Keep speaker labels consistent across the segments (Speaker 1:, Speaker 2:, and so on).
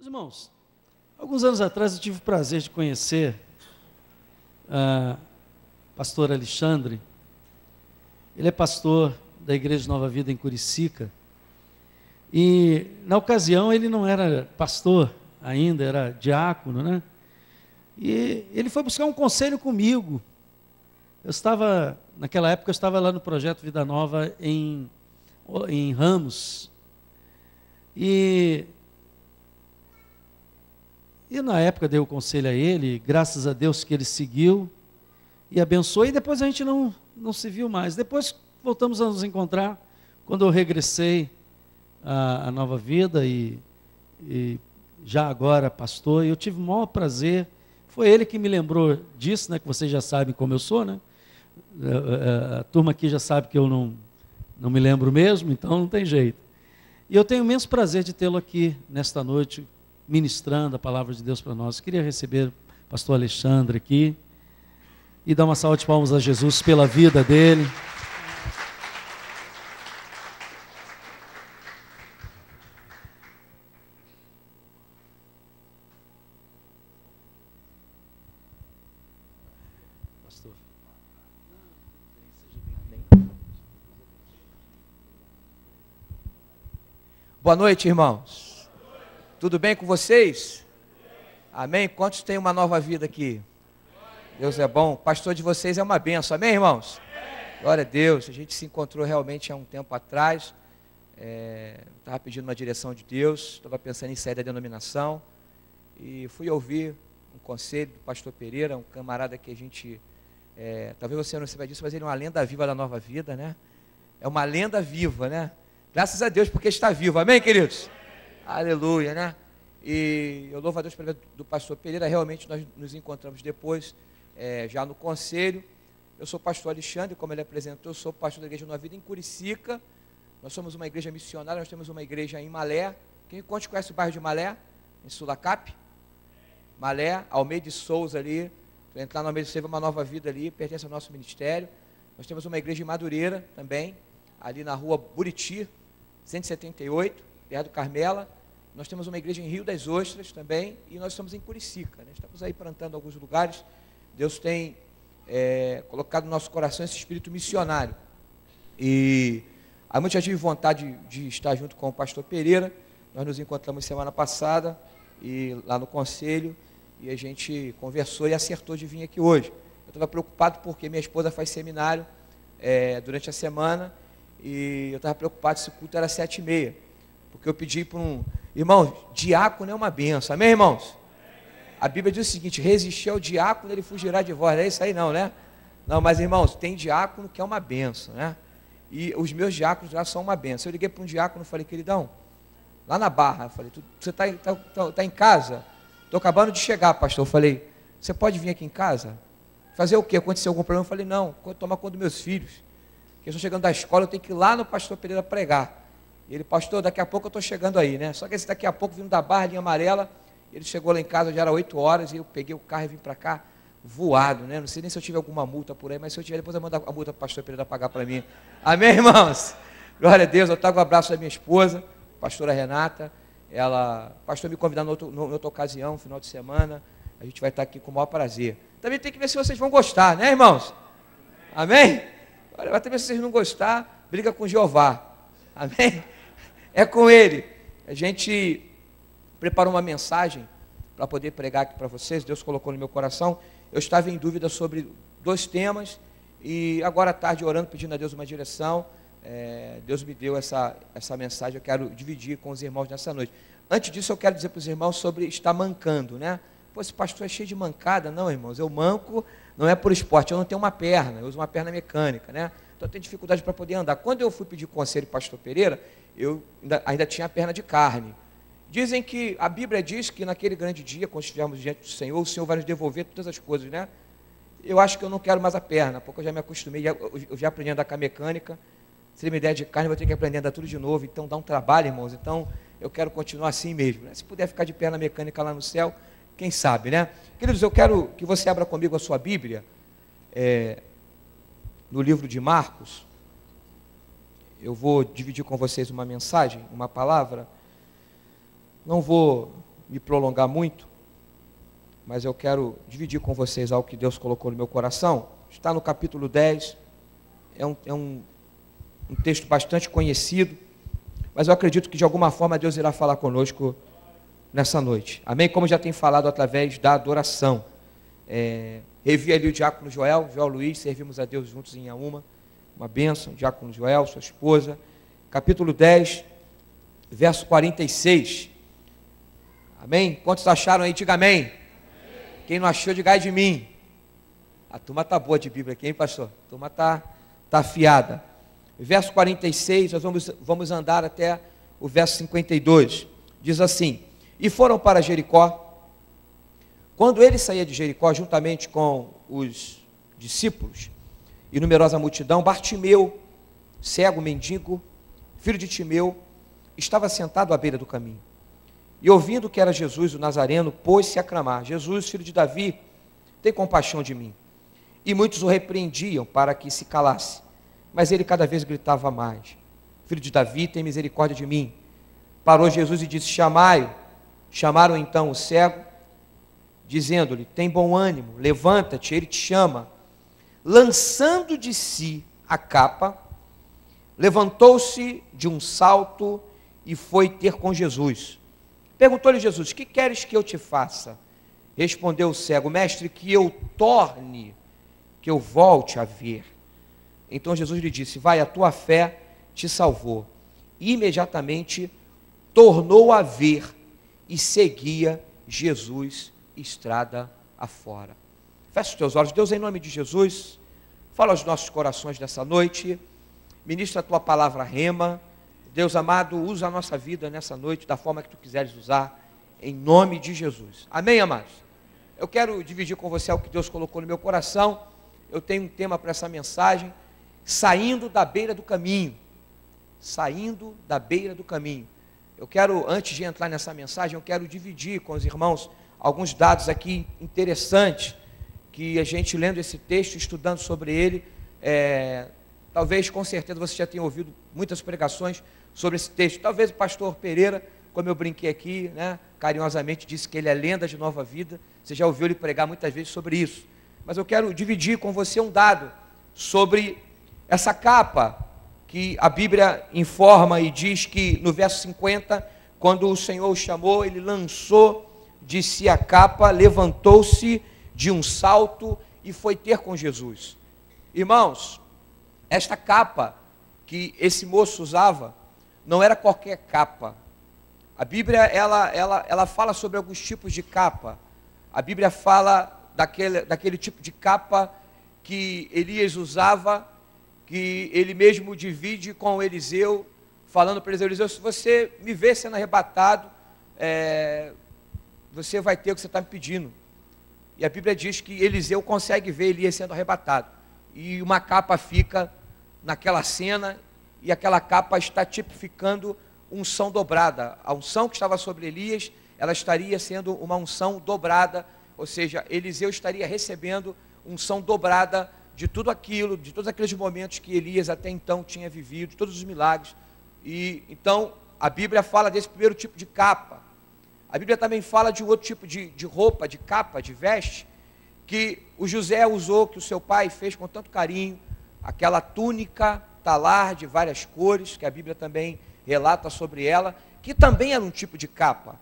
Speaker 1: Meus irmãos, alguns anos atrás eu tive o prazer de conhecer a pastor Alexandre. Ele é pastor da Igreja Nova Vida em Curicica. E na ocasião ele não era pastor ainda, era diácono, né? E ele foi buscar um conselho comigo. Naquela época eu estava lá no Projeto Vida Nova em Ramos. E na época dei o conselho a ele, graças a Deus que ele seguiu e abençoou, e depois a gente não se viu mais. Depois voltamos a nos encontrar, quando eu regressei à Nova Vida e já agora pastor, e eu tive o maior prazer. Foi ele que me lembrou disso, né, que vocês já sabem como eu sou, né? A turma aqui já sabe que eu não me lembro mesmo, então não tem jeito. E eu tenho imenso prazer de tê-lo aqui nesta noite, ministrando a palavra de Deus para nós. Eu queria receber o pastor Alexandre aqui e dar uma salva de palmas a Jesus pela vida dele. Pastor.
Speaker 2: Boa noite, irmãos. Tudo bem com vocês? Amém? Quantos têm uma nova vida aqui? Deus é bom. O pastor de vocês é uma benção. Amém, irmãos? Glória a Deus. A gente se encontrou realmente há um tempo atrás. Estava pedindo uma direção de Deus. Estava pensando em sair da denominação. E fui ouvir um conselho do pastor Pereira, um camarada que a gente... talvez você não saiba disso, mas ele é uma lenda viva da nova vida, né? É uma lenda viva, né? Graças a Deus, porque está vivo. Amém, queridos? Aleluia, né? E eu louvo a Deus pela vida do pastor Pereira. Realmente nós nos encontramos depois, já no conselho. Eu sou o pastor Alexandre, como ele apresentou, eu sou pastor da Igreja Nova Vida em Curicica. Nós somos uma igreja missionária, nós temos uma igreja em Malé. Quem conhece o bairro de Malé? Em Sulacap? Malé, Almeida de Souza ali. Tu entrar no Almeida de Souza, uma nova vida ali, pertence ao nosso ministério. Nós temos uma igreja em Madureira também, ali na rua Buriti, 178, perto do Carmela. Nós temos uma igreja em Rio das Ostras também, e nós estamos em Curicica, né? Estamos aí plantando alguns lugares. Deus tem colocado no nosso coração esse espírito missionário. E há muito já tive vontade de estar junto com o pastor Pereira. Nós nos encontramos semana passada, e lá no conselho, e a gente conversou e acertou de vir aqui hoje. Eu estava preocupado porque minha esposa faz seminário durante a semana, e eu estava preocupado se o culto era 7h30, porque eu pedi para irmãos, diácono é uma benção, amém, irmãos? A Bíblia diz o seguinte: resistir ao diácono, ele fugirá de vós. Não é isso aí não, né? Não, mas irmãos, tem diácono que é uma benção, né? E os meus diáconos lá são uma benção. Eu liguei para um diácono e falei: queridão, lá na Barra, eu falei, você está em casa? Estou acabando de chegar, pastor. Eu falei, você pode vir aqui em casa? Fazer o quê? Aconteceu algum problema? Eu falei, não, tomar conta dos meus filhos, que eu estou chegando da escola, eu tenho que ir lá no pastor Pereira pregar. E ele, pastor, daqui a pouco eu estou chegando aí, né? Só que esse daqui a pouco, vindo da Barra, linha amarela, ele chegou lá em casa, já era 8 horas, e eu peguei o carro e vim para cá, voado, né? Não sei nem se eu tive alguma multa por aí, mas se eu tiver, depois eu mando a multa para o pastor Pereira pagar para mim. Amém, irmãos? Glória a Deus. Eu trago o abraço da minha esposa, pastora Renata. Ela, pastor, me convidar em outra ocasião, no final de semana. A gente vai estar aqui com o maior prazer. Também tem que ver se vocês vão gostar, né, irmãos? Amém? Agora, também se vocês não gostar, briga com Jeová. Amém? É com ele. A gente preparou uma mensagem para poder pregar aqui para vocês. Deus colocou no meu coração. Eu estava em dúvida sobre 2 temas, e agora à tarde, orando, pedindo a Deus uma direção, Deus me deu essa mensagem. Eu quero dividir com os irmãos nessa noite. Antes disso, eu quero dizer para os irmãos sobre estar mancando, né? Pô, esse pastor é cheio de mancada. Não, irmãos, eu manco, não é por esporte, eu não tenho uma perna, eu uso uma perna mecânica, né? Então eu tenho dificuldade para poder andar. Quando eu fui pedir conselho ao pastor Pereira, eu ainda tinha a perna de carne. Dizem que, a Bíblia diz que naquele grande dia, quando estivermos diante do Senhor, o Senhor vai nos devolver todas as coisas, né? Eu acho que eu não quero mais a perna, porque eu já me acostumei, eu já aprendi a andar com a mecânica. Se ele me der de carne, eu vou ter que aprender a andar tudo de novo, então dá um trabalho, irmãos. Então eu quero continuar assim mesmo, né? Se puder ficar de perna mecânica lá no céu, quem sabe, né? Queridos, eu quero que você abra comigo a sua Bíblia, no livro de Marcos. Eu vou dividir com vocês uma mensagem, uma palavra. Não vou me prolongar muito, mas eu quero dividir com vocês algo que Deus colocou no meu coração. Está no capítulo 10, é um texto bastante conhecido, mas eu acredito que de alguma forma Deus irá falar conosco nessa noite. Amém? Como já tem falado através da adoração. Revi ali o diácono Joel Luiz, servimos a Deus juntos em uma bênção, diácono Joel, sua esposa. Capítulo 10, verso 46. Amém? Quantos acharam aí? Diga amém. Amém. Quem não achou, diga ai de mim. A turma está boa de Bíblia aqui, hein, pastor? A turma está afiada. Verso 46, nós vamos andar até o verso 52. Diz assim: e foram para Jericó. Quando ele saía de Jericó, juntamente com os discípulos e numerosa multidão, Bartimeu, cego, mendigo, filho de Timeu, estava sentado à beira do caminho. E ouvindo que era Jesus o Nazareno, pôs-se a clamar: Jesus, filho de Davi, tem compaixão de mim. E muitos o repreendiam para que se calasse, mas ele cada vez gritava mais: Filho de Davi, tem misericórdia de mim. Parou Jesus e disse: chamai-o. Chamaram então o cego, dizendo-lhe: tem bom ânimo, levanta-te, ele te chama. Lançando de si a capa, levantou-se de um salto e foi ter com Jesus. Perguntou-lhe Jesus: que queres que eu te faça? Respondeu o cego: mestre, que eu torne, que eu volte a ver. Então Jesus lhe disse: vai, a tua fé te salvou. E imediatamente tornou a ver e seguia Jesus estrada afora. Fecha os teus olhos. Deus, em nome de Jesus, fala aos nossos corações dessa noite, ministra a tua palavra rema. Deus amado, usa a nossa vida nessa noite da forma que tu quiseres usar, em nome de Jesus. Amém, amados? Eu quero dividir com você algo que Deus colocou no meu coração. Eu tenho um tema para essa mensagem: saindo da beira do caminho. Saindo da beira do caminho. Eu quero, antes de entrar nessa mensagem, eu quero dividir com os irmãos alguns dados aqui interessantes, que a gente lendo esse texto, estudando sobre ele, talvez com certeza você já tenha ouvido muitas pregações sobre esse texto. Talvez o pastor Pereira, como eu brinquei aqui, né, carinhosamente disse que ele é lenda de Nova Vida. Você já ouviu ele pregar muitas vezes sobre isso. Mas eu quero dividir com você um dado sobre essa capa que a Bíblia informa e diz que no verso 50, quando o Senhor o chamou, ele lançou de si a capa, levantou-se de um salto e foi ter com Jesus. Irmãos, esta capa que esse moço usava não era qualquer capa. A Bíblia ela fala sobre alguns tipos de capa. A Bíblia fala daquele tipo de capa que Elias usava, que ele mesmo divide com Eliseu, falando para Eliseu: Eliseu, se você me ver sendo arrebatado, você vai ter o que você está me pedindo. E a Bíblia diz que Eliseu consegue ver Elias sendo arrebatado, e uma capa fica naquela cena, e aquela capa está tipificando unção dobrada. A unção que estava sobre Elias, ela estaria sendo uma unção dobrada, ou seja, Eliseu estaria recebendo unção dobrada de tudo aquilo, de todos aqueles momentos que Elias até então tinha vivido, de todos os milagres. E então a Bíblia fala desse primeiro tipo de capa. A Bíblia também fala de um outro tipo de roupa, de capa, de veste, que o José usou, que o seu pai fez com tanto carinho, aquela túnica talar de várias cores, que a Bíblia também relata sobre ela, que também era um tipo de capa,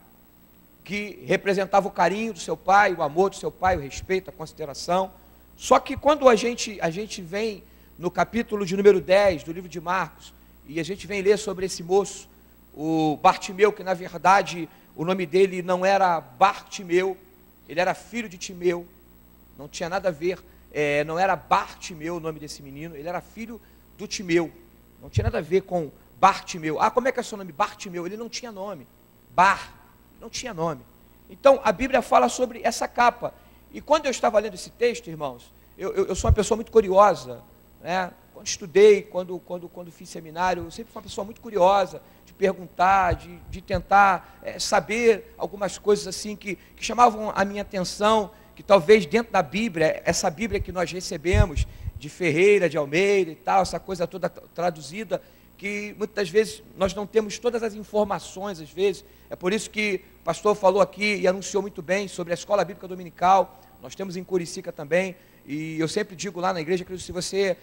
Speaker 2: que representava o carinho do seu pai, o amor do seu pai, o respeito, a consideração. Só que quando a gente vem no capítulo de número 10 do livro de Marcos, e a gente vem ler sobre esse moço, o Bartimeu, que na verdade o nome dele não era Bartimeu, ele era filho de Timeu, não tinha nada a ver, não era Bartimeu o nome desse menino, ele era filho do Timeu, não tinha nada a ver com Bartimeu. Ah, como é que é seu nome? Bartimeu. Ele não tinha nome, não tinha nome. Então a Bíblia fala sobre essa capa. E quando eu estava lendo esse texto, irmãos, eu sou uma pessoa muito curiosa, né? Quando estudei, quando fiz seminário, eu sempre fui uma pessoa muito curiosa, de perguntar, de tentar saber algumas coisas assim que chamavam a minha atenção, que talvez dentro da Bíblia, essa Bíblia que nós recebemos, de Ferreira, de Almeida e tal, essa coisa toda traduzida, que muitas vezes nós não temos todas as informações, às vezes. É por isso que o pastor falou aqui e anunciou muito bem sobre a escola bíblica dominical. Nós temos em Curicica também. E eu sempre digo lá na igreja que se você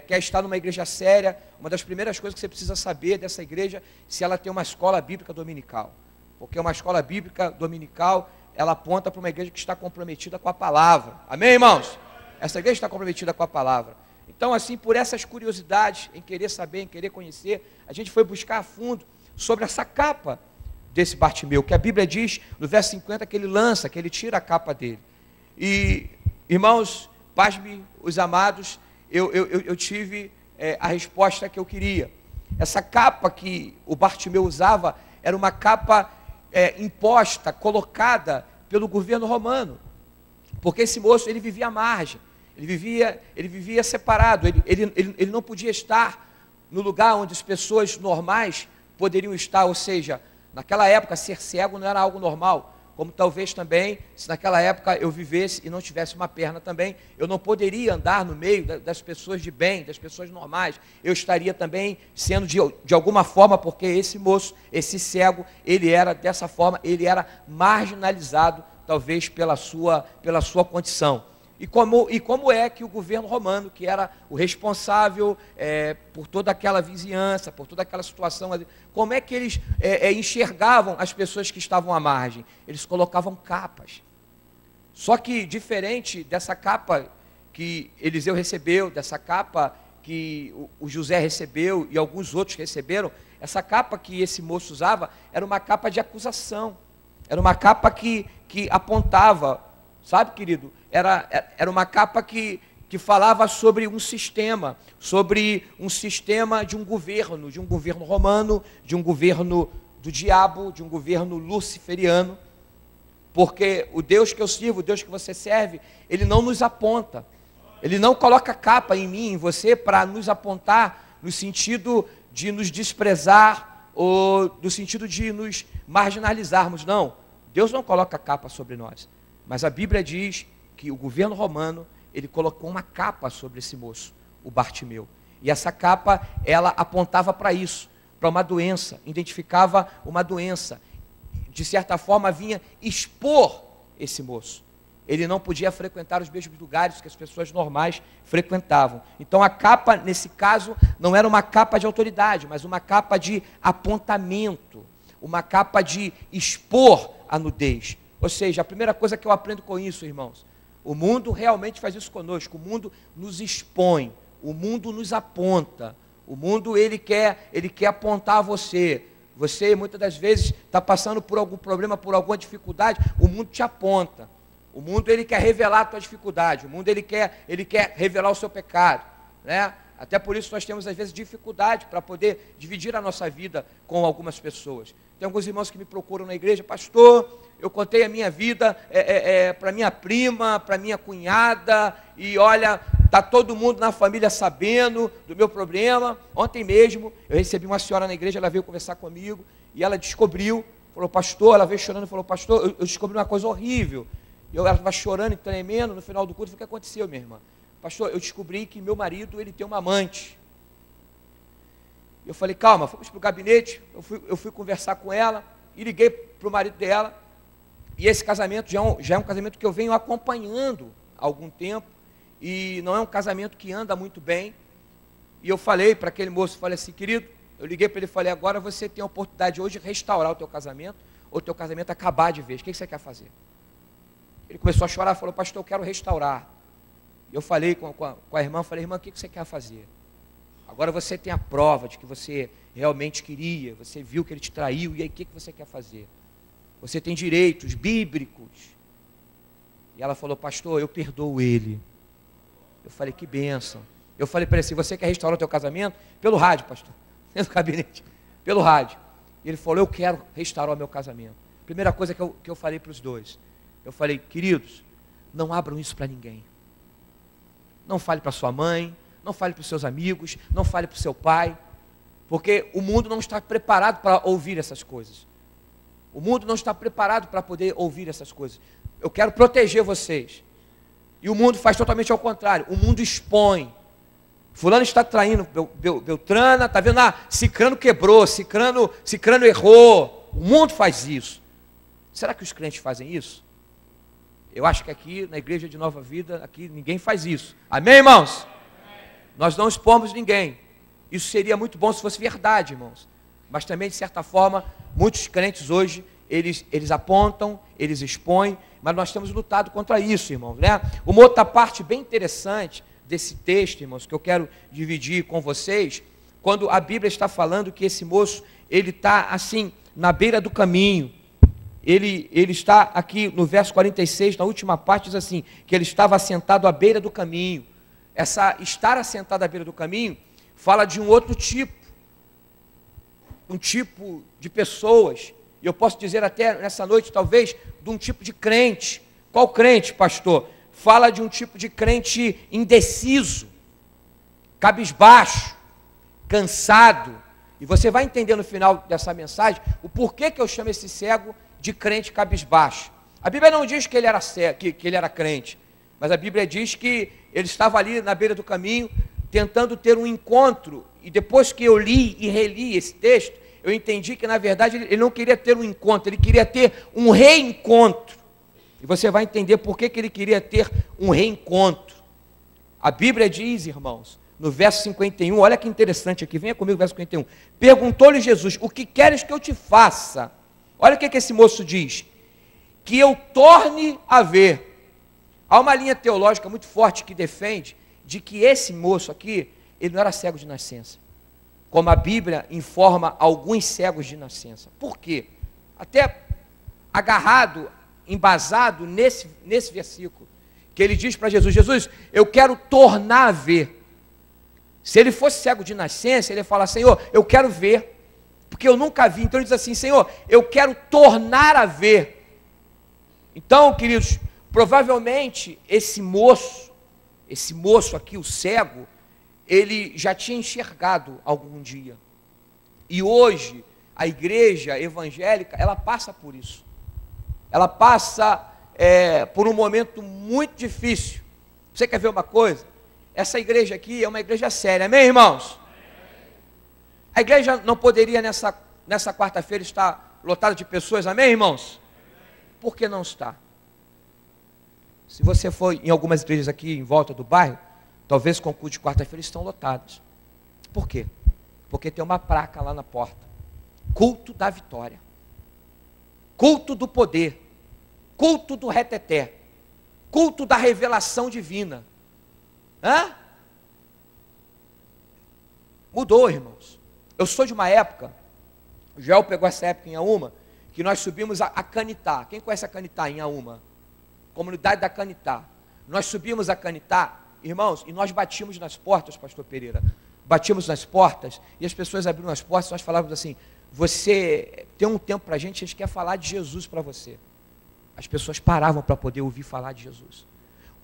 Speaker 2: quer estar numa igreja séria, uma das primeiras coisas que você precisa saber dessa igreja, se ela tem uma escola bíblica dominical. Porque uma escola bíblica dominical, ela aponta para uma igreja que está comprometida com a palavra. Amém, irmãos? Essa igreja está comprometida com a palavra. Então, assim, por essas curiosidades, em querer saber, em querer conhecer, a gente foi buscar a fundo sobre essa capa desse Bartimeu, que a Bíblia diz, no verso 50, que ele lança, que ele tira a capa dele. E, irmãos, pasme os amados, eu tive a resposta que eu queria. Essa capa que o Bartimeu usava era uma capa imposta, colocada pelo governo romano, porque esse moço, ele vivia à margem, ele vivia separado, ele não podia estar no lugar onde as pessoas normais poderiam estar, ou seja, naquela época ser cego não era algo normal, como talvez também, se naquela época eu vivesse e não tivesse uma perna também, eu não poderia andar no meio das pessoas de bem, das pessoas normais, eu estaria também sendo de alguma forma, porque esse moço, esse cego, ele era dessa forma, ele era marginalizado, talvez pela sua condição. E como é que o governo romano, que era o responsável por toda aquela vizinhança, por toda aquela situação, como é que eles enxergavam as pessoas que estavam à margem? Eles colocavam capas. Só que diferente dessa capa que Eliseu recebeu, dessa capa que o José recebeu e alguns outros receberam, essa capa que esse moço usava era uma capa de acusação, era uma capa que apontava, sabe, querido? Era uma capa que falava sobre um sistema de um governo romano, de um governo do diabo, de um governo luciferiano, porque o Deus que eu sirvo, o Deus que você serve, ele não nos aponta, ele não coloca capa em mim, em você, para nos apontar no sentido de nos desprezar ou no sentido de nos marginalizarmos, não. Deus não coloca capa sobre nós, mas a Bíblia diz que o governo romano, ele colocou uma capa sobre esse moço, o Bartimeu. E essa capa, ela apontava para isso, para uma doença, identificava uma doença. De certa forma, vinha expor esse moço. Ele não podia frequentar os mesmos lugares que as pessoas normais frequentavam. Então, a capa, nesse caso, não era uma capa de autoridade, mas uma capa de apontamento, uma capa de expor a nudez. Ou seja, a primeira coisa que eu aprendo com isso, irmãos, o mundo realmente faz isso conosco, o mundo nos expõe, o mundo nos aponta, o mundo ele quer apontar a você. Você muitas das vezes está passando por algum problema, por alguma dificuldade, o mundo te aponta. O mundo ele quer revelar a tua dificuldade, o mundo ele quer revelar o seu pecado, né? Até por isso nós temos às vezes dificuldade para poder dividir a nossa vida com algumas pessoas. Tem alguns irmãos que me procuram na igreja, pastor, eu contei a minha vida para minha prima, para minha cunhada, e olha, está todo mundo na família sabendo do meu problema. Ontem mesmo, eu recebi uma senhora na igreja, ela veio conversar comigo, e ela descobriu, falou, pastor, ela veio chorando e falou, pastor, eu descobri uma coisa horrível. Ela estava chorando e tremendo, no final do culto, o que aconteceu, minha irmã? Pastor, eu descobri que meu marido, ele tem uma amante. Eu falei, calma, fomos para o gabinete, eu fui conversar com ela, e liguei para o marido dela, e esse casamento já é um casamento que eu venho acompanhando há algum tempo, e não é um casamento que anda muito bem, e eu falei para aquele moço, falei assim, querido, eu liguei para ele e falei, agora você tem a oportunidade hoje de restaurar o teu casamento, ou o teu casamento acabar de vez, o que você quer fazer? Ele começou a chorar, falou, pastor, eu quero restaurar. Eu falei com a irmã, falei, irmã, o que você quer fazer? Agora você tem a prova de que você realmente queria, você viu que ele te traiu, e aí o que você quer fazer? Você tem direitos bíblicos. E ela falou, pastor, eu perdoo ele. Eu falei, que bênção. Eu falei para ele assim, você quer restaurar o teu casamento? Pelo rádio, pastor, dentro do gabinete, pelo rádio. E ele falou, eu quero restaurar o meu casamento. Primeira coisa que eu falei para os dois, eu falei, queridos, não abram isso para ninguém. Não fale para sua mãe, não fale para os seus amigos, não fale para o seu pai, porque o mundo não está preparado para ouvir essas coisas. O mundo não está preparado para poder ouvir essas coisas. Eu quero proteger vocês. E o mundo faz totalmente ao contrário. O mundo expõe. Fulano está traindo Beltrana, está vendo? Cicrano quebrou, Cicrano errou. O mundo faz isso. Será que os crentes fazem isso? Eu acho que aqui na Igreja de Nova Vida, aqui ninguém faz isso. Amém, irmãos? Nós não expomos ninguém. Isso seria muito bom se fosse verdade, irmãos. Mas também, de certa forma, muitos crentes hoje, eles apontam, eles expõem, mas nós temos lutado contra isso, irmãos, né? Uma outra parte bem interessante desse texto, irmãos, que eu quero dividir com vocês, quando a Bíblia está falando que esse moço, ele está assim, na beira do caminho. Ele está aqui no verso 46, na última parte, diz assim, que ele estava assentado à beira do caminho. Essa estar assentado à beira do caminho, fala de um outro tipo, um tipo de pessoas, e eu posso dizer até nessa noite, talvez, de um tipo de crente. Qual crente, pastor? Fala de um tipo de crente indeciso, cabisbaixo, cansado, e você vai entender no final dessa mensagem o porquê que eu chamo esse cego de crente cabisbaixo. A Bíblia não diz que ele era cego, que ele era crente, mas a Bíblia diz que ele estava ali na beira do caminho, tentando ter um encontro, e depois que eu li e reli esse texto, eu entendi que na verdade ele não queria ter um encontro, ele queria ter um reencontro, e você vai entender por que ele queria ter um reencontro. A Bíblia diz, irmãos, no verso 51, olha que interessante aqui, venha comigo, verso 51, perguntou-lhe Jesus, o que queres que eu te faça? Olha o que esse moço diz, que eu torne a ver. Há uma linha teológica muito forte que defende de que esse moço aqui, ele não era cego de nascença, como a Bíblia informa alguns cegos de nascença. Por quê? Até agarrado, embasado nesse versículo, que ele diz para Jesus, Jesus, eu quero tornar a ver. Se ele fosse cego de nascença, ele ia falar, Senhor, eu quero ver, porque eu nunca vi. Então ele diz assim, Senhor, eu quero tornar a ver. Então, queridos, provavelmente esse moço aqui, o cego, ele já tinha enxergado algum dia. E hoje, a igreja evangélica, ela passa por isso. Ela passa por um momento muito difícil. Você quer ver uma coisa? Essa igreja aqui é uma igreja séria, amém, irmãos? A igreja não poderia nessa quarta-feira estar lotada de pessoas, amém, irmãos? Por que não está? Se você for em algumas igrejas aqui em volta do bairro, talvez com o culto de quarta-feira estão lotadas. Por quê? Porque tem uma placa lá na porta. Culto da vitória. Culto do poder. Culto do reteté. Culto da revelação divina. Hã? Mudou, irmãos. Eu sou de uma época, o Joel pegou essa época em Auma, que nós subimos a Canitá. Quem conhece a Canitá em Auma? Comunidade da Canitá. Nós subimos a Canitá, irmãos, e nós batíamos nas portas, pastor Pereira. Batíamos nas portas, e as pessoas abriam as portas, e nós falávamos assim, você tem um tempo para a gente quer falar de Jesus para você. As pessoas paravam para poder ouvir falar de Jesus.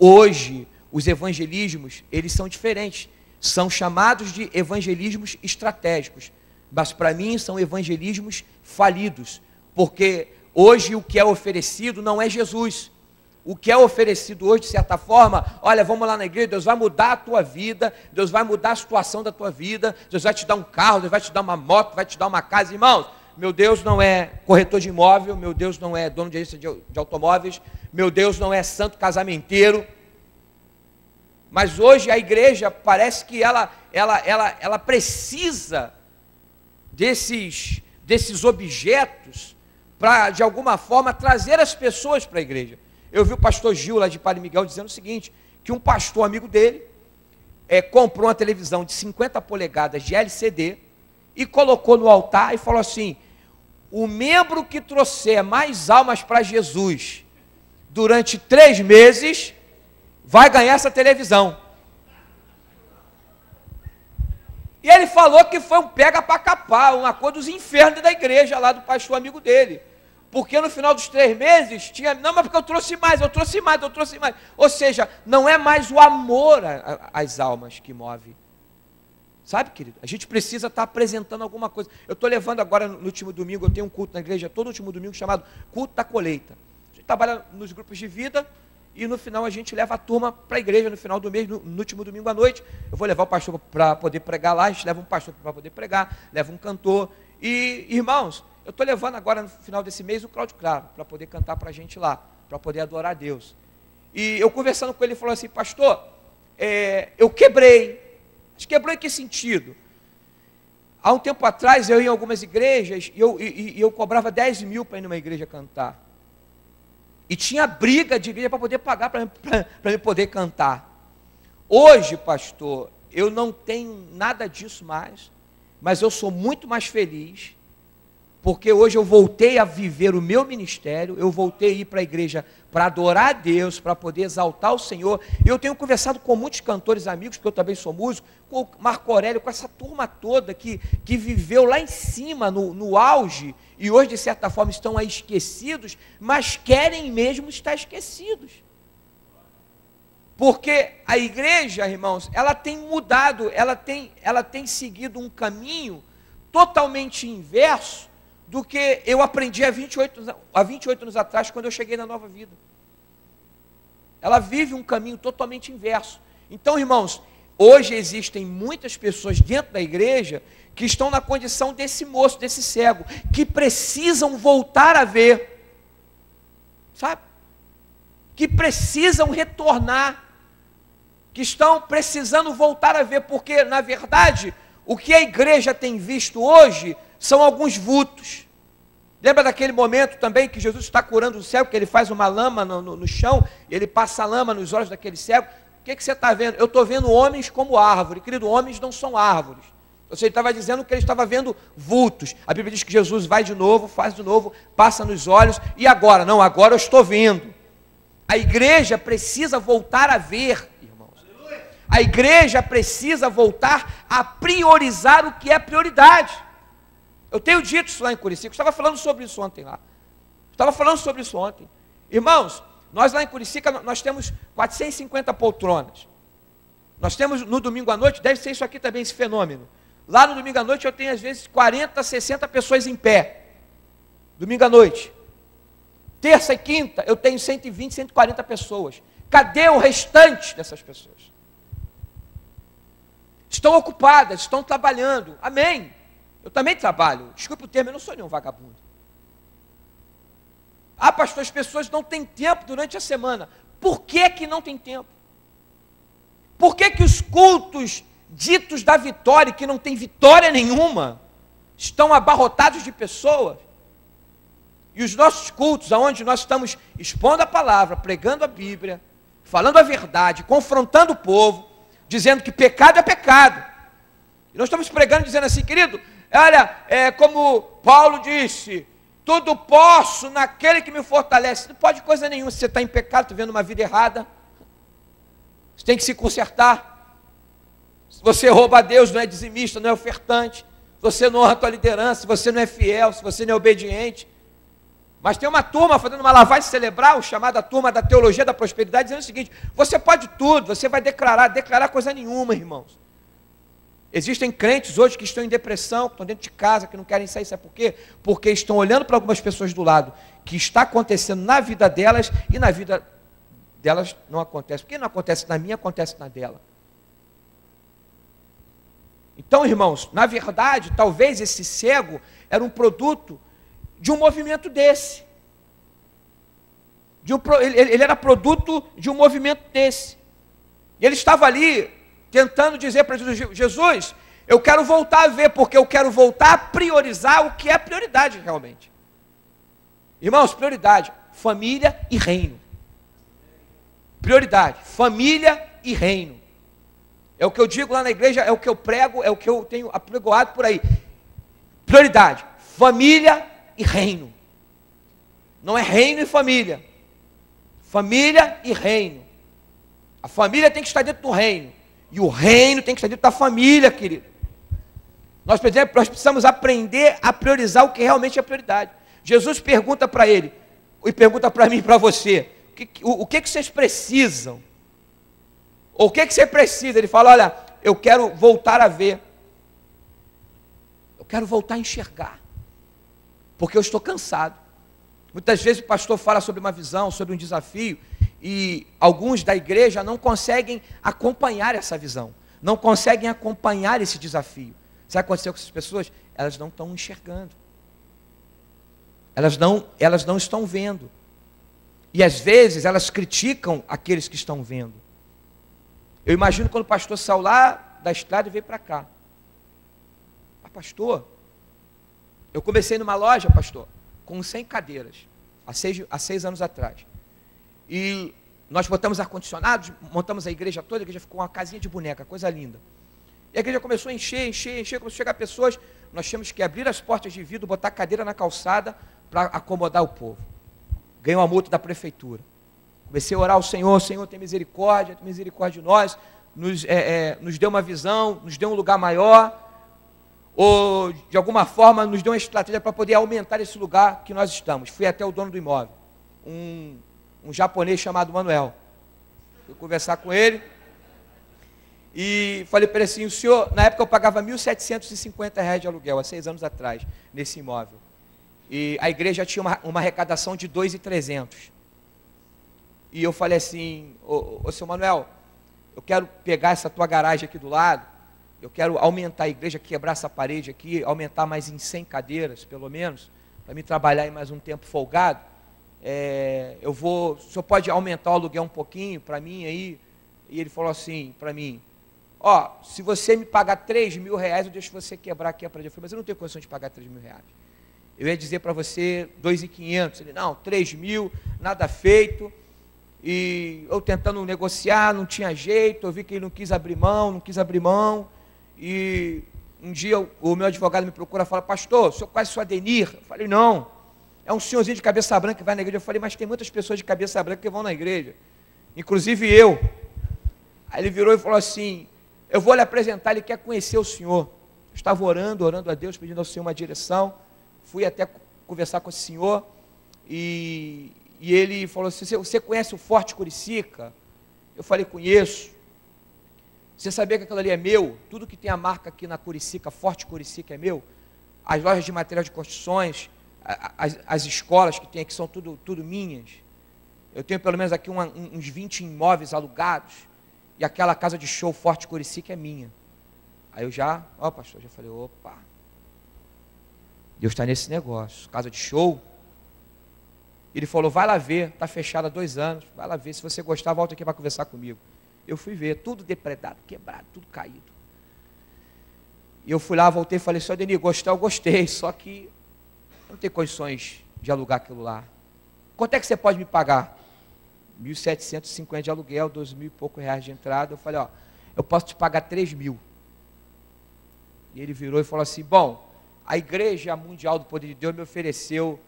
Speaker 2: Hoje, os evangelismos, eles são diferentes. São chamados de evangelismos estratégicos. Mas para mim são evangelismos falidos. Porque hoje o que é oferecido não é Jesus. O que é oferecido hoje, de certa forma, olha, vamos lá na igreja, Deus vai mudar a tua vida, Deus vai mudar a situação da tua vida, Deus vai te dar um carro, Deus vai te dar uma moto, vai te dar uma casa. Irmãos, meu Deus não é corretor de imóvel, meu Deus não é dono de agência de automóveis, meu Deus não é santo casamenteiro. Mas hoje a igreja parece que ela precisa desses objetos para, de alguma forma, trazer as pessoas para a igreja. Eu vi o pastor Gil, lá de Padre Miguel, dizendo o seguinte, que um pastor amigo dele comprou uma televisão de 50 polegadas de LCD e colocou no altar e falou assim, o membro que trouxer mais almas para Jesus durante 3 meses... vai ganhar essa televisão. E ele falou que foi um pega para capar, uma coisa dos infernos da igreja lá do pastor amigo dele. Porque no final dos 3 meses tinha, não, mas porque eu trouxe mais. Ou seja, não é mais o amor às almas que move. Sabe, querido? A gente precisa estar apresentando alguma coisa. Eu estou levando agora no último domingo, eu tenho um culto na igreja todo último domingo chamado Culto da Colheita. A gente trabalha nos grupos de vida. E no final a gente leva a turma para a igreja no final do mês, no último domingo à noite. Eu vou levar o pastor para poder pregar lá, a gente leva um pastor para poder pregar, leva um cantor. E, irmãos, eu estou levando agora no final desse mês o Cláudio Claro, para poder cantar para a gente lá, para poder adorar a Deus. E eu conversando com ele, ele falou assim, pastor, eu quebrei. Mas quebrou em que sentido? Há um tempo atrás, eu ia em algumas igrejas, e eu cobrava 10 mil para ir numa igreja cantar. E tinha briga de igreja para poder pagar, para eu poder cantar. Hoje, pastor, eu não tenho nada disso mais, mas eu sou muito mais feliz, porque hoje eu voltei a viver o meu ministério, eu voltei a ir para a igreja para adorar a Deus, para poder exaltar o Senhor. E eu tenho conversado com muitos cantores amigos, porque eu também sou músico, com o Marco Aurélio, com essa turma toda que viveu lá em cima, no auge, e hoje, de certa forma, estão aí esquecidos, mas querem mesmo estar esquecidos. Porque a igreja, irmãos, ela tem mudado, ela tem seguido um caminho totalmente inverso do que eu aprendi há 28 anos atrás, quando eu cheguei na Nova Vida. Ela vive um caminho totalmente inverso. Então, irmãos, hoje existem muitas pessoas dentro da igreja que estão na condição desse moço, desse cego, que precisam voltar a ver, sabe? Que precisam retornar, que estão precisando voltar a ver, porque, na verdade, o que a igreja tem visto hoje são alguns vultos. Lembra daquele momento também que Jesus está curando o cego, que ele faz uma lama no chão, e ele passa a lama nos olhos daquele cego? O que você está vendo? Eu estou vendo homens como árvore. Querido, homens não são árvores. Ou seja, ele estava dizendo que ele estava vendo vultos. A Bíblia diz que Jesus vai de novo, faz de novo, passa nos olhos, e agora? Não, agora eu estou vendo. A igreja precisa voltar a ver, irmãos. A igreja precisa voltar a priorizar o que é prioridade. Eu tenho dito isso lá em Curicica, eu estava falando sobre isso ontem lá. Irmãos, nós lá em Curicica, nós temos 450 poltronas. Nós temos no domingo à noite, deve ser isso aqui também, esse fenômeno. Lá no domingo à noite eu tenho às vezes 40, 60 pessoas em pé. Domingo à noite. Terça e quinta eu tenho 120, 140 pessoas. Cadê o restante dessas pessoas? Estão ocupadas, estão trabalhando. Amém. Eu também trabalho. Desculpe o termo, eu não sou nenhum vagabundo. Ah, pastor, as pessoas não têm tempo durante a semana. Por que que não tem tempo? Por que que os cultos ditos da vitória, que não tem vitória nenhuma, estão abarrotados de pessoas? E os nossos cultos, onde nós estamos expondo a palavra, pregando a Bíblia, falando a verdade, confrontando o povo, dizendo que pecado é pecado. E nós estamos pregando dizendo assim, querido, olha, como Paulo disse, tudo posso naquele que me fortalece. Não pode coisa nenhuma, se você está em pecado, está vendo uma vida errada, você tem que se consertar. Se você rouba a Deus, não é dizimista, não é ofertante, se você não honra a tua liderança, se você não é fiel, se você não é obediente. Mas tem uma turma fazendo uma lavagem cerebral, chamada turma da teologia da prosperidade, dizendo o seguinte, você pode tudo, você vai declarar coisa nenhuma, irmãos. Existem crentes hoje que estão em depressão, que estão dentro de casa, que não querem sair, sabe por quê? Porque estão olhando para algumas pessoas do lado, que está acontecendo na vida delas, e na vida delas não acontece. Porque não acontece na minha, acontece na dela. Então, irmãos, na verdade, talvez esse cego era um produto de um movimento desse. Ele era produto de um movimento desse. E ele estava ali tentando dizer para Jesus, Jesus, eu quero voltar a ver, porque eu quero voltar a priorizar o que é prioridade realmente. Irmãos, prioridade, família e reino. Prioridade, família e reino. É o que eu digo lá na igreja, é o que eu prego, é o que eu tenho apregoado por aí. Prioridade, família e reino. Não é reino e família. Família e reino. A família tem que estar dentro do reino. E o reino tem que estar dentro da família, querido. Nós precisamos aprender a priorizar o que realmente é prioridade. Jesus pergunta para ele, e pergunta para mim e para você, o que vocês precisam? O que você precisa? Ele fala, olha, eu quero voltar a ver. Eu quero voltar a enxergar. Porque eu estou cansado. Muitas vezes o pastor fala sobre uma visão, sobre um desafio, e alguns da igreja não conseguem acompanhar essa visão, não conseguem acompanhar esse desafio. Sabe o que aconteceu com essas pessoas? Elas não estão enxergando. Elas não estão vendo. E às vezes elas criticam aqueles que estão vendo. Eu imagino quando o pastor saiu lá da estrada e veio para cá. Ah, pastor, eu comecei numa loja, pastor, com 100 cadeiras, há 6 anos atrás. E nós botamos ar-condicionado, montamos a igreja toda, a igreja ficou uma casinha de boneca, coisa linda. E a igreja começou a encher, começou a chegar pessoas, nós tínhamos que abrir as portas de vidro, botar cadeira na calçada para acomodar o povo. Ganhei uma multa da prefeitura. Comecei a orar ao Senhor, Senhor, tem misericórdia de nós, nos deu uma visão, nos deu um lugar maior, ou de alguma forma nos deu uma estratégia para poder aumentar esse lugar que nós estamos. Fui até o dono do imóvel, um japonês chamado Manuel. Fui conversar com ele e falei para ele assim, o senhor, na época eu pagava R$ 1.750 de aluguel, há 6 anos atrás, nesse imóvel. E a igreja tinha uma arrecadação de 2.300. E eu falei assim, ô seu Manuel, eu quero pegar essa tua garagem aqui do lado, eu quero aumentar a igreja, quebrar essa parede aqui, aumentar mais em 100 cadeiras, pelo menos, para me trabalhar em mais um tempo folgado. O senhor pode aumentar o aluguel um pouquinho para mim aí? E ele falou assim para mim, se você me pagar R$3.000, eu deixo você quebrar aqui a parede. Eu falei, mas eu não tenho condição de pagar R$3.000. Eu ia dizer para você 2.500. Ele, não, 3.000, nada feito. E eu tentando negociar, não tinha jeito, eu vi que ele não quis abrir mão. E um dia o meu advogado me procura e fala, pastor, o senhor conhece o senhor Adenir? Eu falei, não, é um senhorzinho de cabeça branca que vai na igreja. Eu falei, mas tem muitas pessoas de cabeça branca que vão na igreja, inclusive eu. Aí ele virou e falou assim, eu vou lhe apresentar, ele quer conhecer o senhor. Eu estava orando a Deus, pedindo ao Senhor uma direção. Fui até conversar com esse senhor e ele falou assim, você conhece o Forte Curicica? Eu falei, conheço. Você sabia que aquilo ali é meu? Tudo que tem a marca aqui na Curicica, Forte Curicica é meu? As lojas de material de construções, as escolas que tem aqui são tudo minhas. Eu tenho pelo menos aqui uns 20 imóveis alugados e aquela casa de show Forte Curicica é minha. Aí eu pastor, já falei, opa, Deus está nesse negócio, casa de show. Ele falou, vai lá ver, está fechado há 2 anos, vai lá ver, se você gostar, volta aqui para conversar comigo. Eu fui ver, tudo depredado, quebrado, tudo caído. E eu fui lá, voltei e falei, senhor Adenir, eu gostei, só que eu não tenho condições de alugar aquilo lá. Quanto é que você pode me pagar? 1.750 de aluguel, 2.000 e pouco reais de entrada. Eu falei, eu posso te pagar 3.000. E ele virou e falou assim, bom, a Igreja Mundial do Poder de Deus me ofereceu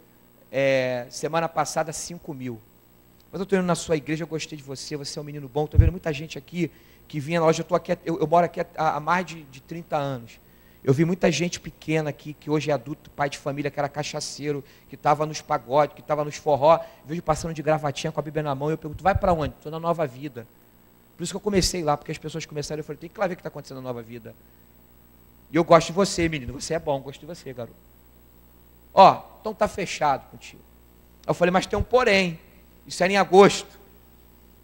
Speaker 2: semana passada 5.000. Mas eu estou indo na sua igreja, eu gostei de você, você é um menino bom. Estou vendo muita gente aqui que vinha na loja, eu moro aqui há mais de 30 anos. Eu vi muita gente pequena aqui, que hoje é adulto, pai de família, que era cachaceiro, que estava nos pagodes, que estava nos forró, vejo passando de gravatinha com a Bíblia na mão, e eu pergunto, vai para onde? Estou na Nova Vida. Por isso que eu comecei lá, porque as pessoas começaram, eu falei, tem que lá ver o que está acontecendo na Nova Vida. E eu gosto de você, menino, você é bom, gosto de você, garoto. Então está fechado contigo. Eu falei, mas tem um porém, isso era em agosto.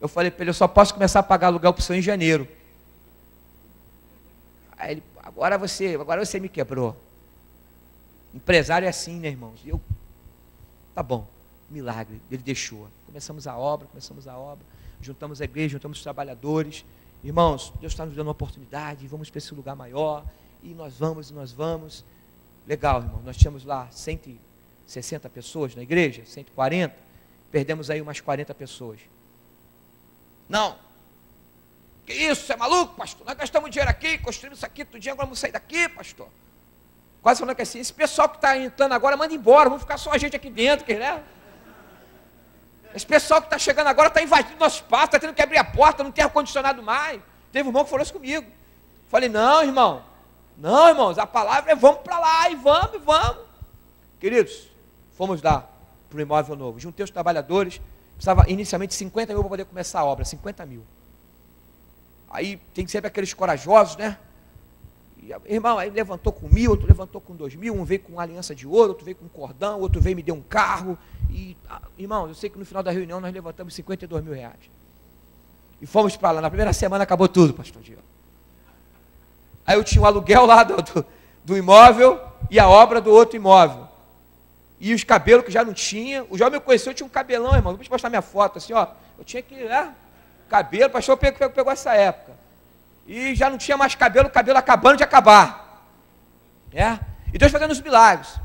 Speaker 2: Eu falei para ele, eu só posso começar a pagar aluguel para o senhor em janeiro. Aí ele, agora você me quebrou. Empresário é assim, né, irmãos? E eu, tá bom, milagre, ele deixou. Começamos a obra, juntamos a igreja, juntamos os trabalhadores. Irmãos, Deus está nos dando uma oportunidade, vamos para esse lugar maior, e nós vamos. Legal, irmão, nós tínhamos lá 160 pessoas na igreja, 140, perdemos aí umas 40 pessoas. Não, que isso, você é maluco, pastor? Nós gastamos dinheiro aqui, construímos isso aqui, tudinho, agora vamos sair daqui, pastor. Quase falando que assim, esse pessoal que está entrando agora, manda embora, vamos ficar só a gente aqui dentro, né? Esse pessoal que está chegando agora está invadindo nosso espaço, está tendo que abrir a porta, não tem ar-condicionado mais. Teve um irmão que falou isso comigo. Falei, não, irmãos, a palavra é vamos para lá, e vamos. Queridos, fomos lá para o imóvel novo. Juntei os trabalhadores, precisava inicialmente 50 mil para poder começar a obra, 50 mil. Aí tem sempre aqueles corajosos, né? E, irmão, aí levantou com 1.000, outro levantou com 2.000, um veio com aliança de ouro, outro veio com cordão, outro veio e me deu um carro. E, irmão, eu sei que no final da reunião nós levantamos 52 mil reais. E fomos para lá. Na primeira semana acabou tudo, pastor Diego. Aí eu tinha o aluguel lá do imóvel e a obra do outro imóvel. e os cabelos que já não tinha. O João me conheceu, eu tinha um cabelão, irmão. Vou te mostrar minha foto, assim, ó. Eu tinha que, cabelo, o pastor pegou essa época. E já não tinha mais cabelo, o cabelo acabando de acabar. E Deus fazendo os milagres.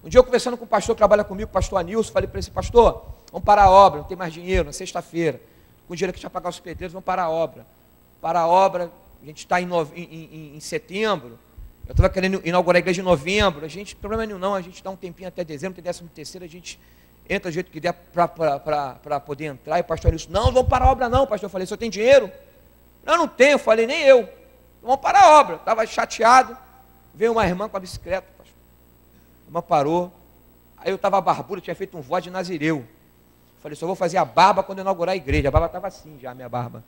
Speaker 2: Um dia eu conversando com o pastor que trabalha comigo, o pastor Anilson, falei para ele, pastor, vamos parar a obra, não tem mais dinheiro, na sexta-feira. Com o dinheiro que tinha pagar os pedreiros, vamos parar a obra. Parar a obra, a gente está em setembro. Eu estava querendo inaugurar a igreja em novembro. A gente, problema nenhum não, a gente dá um tempinho até dezembro, tem 13º, a gente entra do jeito que der para poder entrar. E o pastor Anilson, não vamos parar a obra não, pastor. Eu falei, o senhor tem dinheiro? Não tenho, eu falei, nem eu. Vamos parar a obra. Estava chateado. Veio uma irmã com a bicicleta, pastor. A irmã parou. Aí eu estava barbudo, tinha feito um voto de nazireu. Falei, só vou fazer a barba quando eu inaugurar a igreja. A barba estava assim já, a minha barba.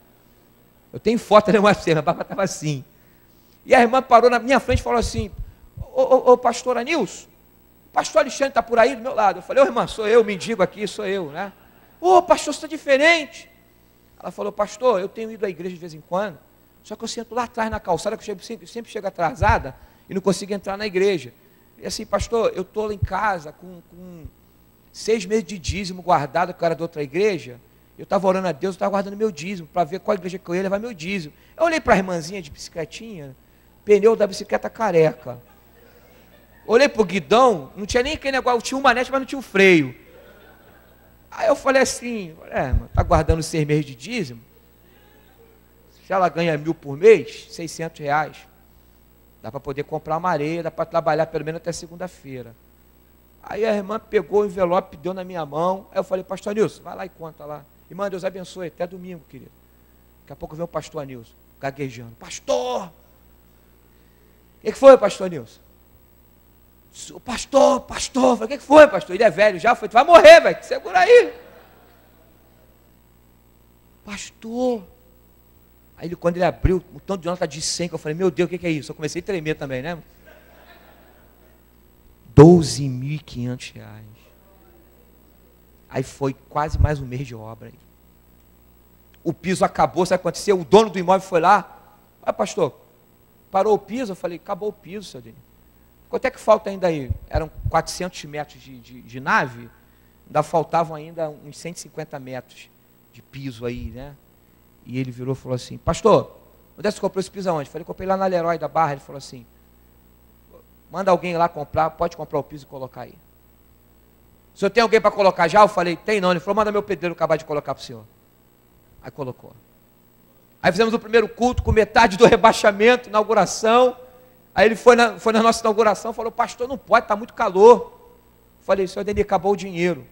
Speaker 2: Eu tenho foto, né, mas a barba estava assim. E a irmã parou na minha frente e falou assim, ô pastor Anilson, o pastor Alexandre está por aí do meu lado. Eu falei, ô irmã, sou eu, mendigo aqui, sou eu, né? Ô pastor, você está diferente. Ela falou, pastor, eu tenho ido à igreja de vez em quando, só que eu sento lá atrás na calçada, que eu sempre chego atrasada e não consigo entrar na igreja. E assim, pastor, eu estou lá em casa com 6 meses de dízimo guardado, que eu era de outra igreja. Eu estava orando a Deus, eu estava guardando meu dízimo, para ver qual igreja que eu ia levar meu dízimo. Eu olhei para a irmãzinha de bicicletinha, pneu da bicicleta careca. Olhei para o guidão, não tinha nem aquele negócio, tinha uma manete, mas não tinha o freio. Aí eu falei assim, está guardando 6 meses de dízimo? Se ela ganha 1.000 por mês, R$600. Dá para poder comprar uma areia, dá para trabalhar pelo menos até segunda-feira. Aí a irmã pegou o envelope, deu na minha mão. Aí eu falei, pastor Anilson, vai lá e conta lá. Irmã, Deus abençoe, até domingo, querido. Daqui a pouco vem o pastor Anilson, gaguejando. Pastor! O que foi, pastor Anilson? Pastor! Eu falei, o que foi, pastor? Ele é velho já, foi, tu vai morrer, velho, segura aí. Pastor! Aí quando ele abriu, um tanto de nota de 100, que eu falei, meu Deus, o que é isso? Eu comecei a tremer também, né? R$12.500. Aí foi quase mais um mês de obra. O piso acabou, sabe o que aconteceu? O dono do imóvel foi lá. Pastor, parou o piso? Eu falei, acabou o piso, seu Denis. Quanto é que falta ainda aí? Eram 400 metros de nave, ainda faltavam ainda uns 150 metros de piso aí, né? E ele virou e falou assim, pastor, onde é que você comprou esse piso aonde? Eu falei, comprei lá na Leroy da Barra. Ele falou assim, manda alguém lá comprar, pode comprar o piso e colocar aí. O senhor tem alguém para colocar já? Eu falei, tem não. Ele falou, manda meu pedreiro acabar de colocar para o senhor. Aí colocou. Aí fizemos o primeiro culto com metade do rebaixamento, inauguração. Aí ele foi na nossa inauguração, falou, pastor, não pode, está muito calor. Eu falei, senhor Denis, acabou o dinheiro.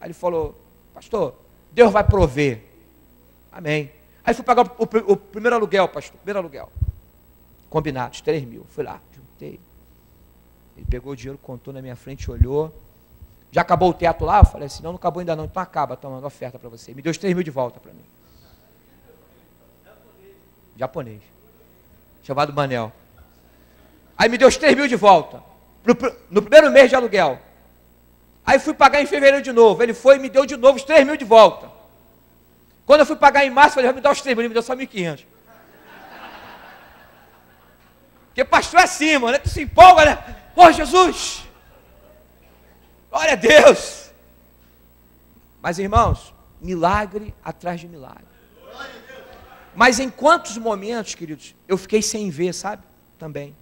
Speaker 2: Aí ele falou, pastor, Deus vai prover. Amém. Aí fui pagar o primeiro aluguel, pastor, primeiro aluguel. Combinados, 3.000. Fui lá, juntei. Ele pegou o dinheiro, contou na minha frente, olhou. Já acabou o teto lá? Eu falei assim, não acabou ainda não, então acaba, tomando oferta para você. Me deu os 3.000 de volta para mim. Japonês. Chamado Manel. Aí me deu os 3.000 de volta. No primeiro mês de aluguel. Aí fui pagar em fevereiro de novo. Ele foi e me deu de novo os 3.000 de volta. Quando eu fui pagar em março, eu falei, vai me dar os 3.000, ele me deu só 1.500. Porque pastor é assim, mano, tu se empolga, né? Pô, Jesus! Glória a Deus! Mas, irmãos, milagre atrás de milagre. Mas em quantos momentos, queridos, eu fiquei sem ver, sabe? Também.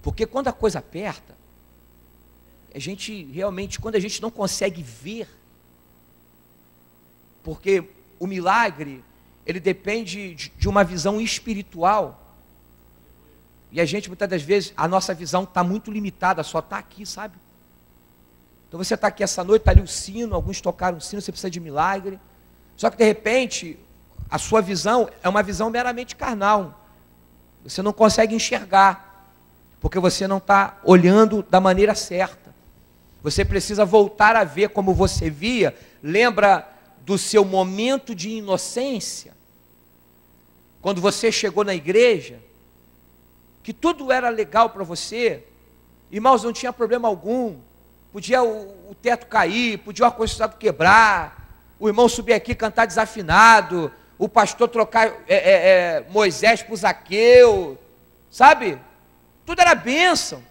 Speaker 2: Porque quando a coisa aperta, a gente realmente, quando a gente não consegue ver, porque o milagre, ele depende de uma visão espiritual. E a gente, muitas das vezes, a nossa visão está muito limitada, só está aqui, sabe? Então você está aqui essa noite, está ali o sino, alguns tocaram o sino, você precisa de milagre. Só que de repente, a sua visão é uma visão meramente carnal. Você não consegue enxergar, porque você não está olhando da maneira certa. Você precisa voltar a ver como você via. Lembra do seu momento de inocência? Quando você chegou na igreja, que tudo era legal para você, irmãos, não tinha problema algum, podia o teto cair, podia o ar-condicionado quebrar, o irmão subir aqui e cantar desafinado, o pastor trocar Moisés por Zaqueu, sabe? Tudo era bênção.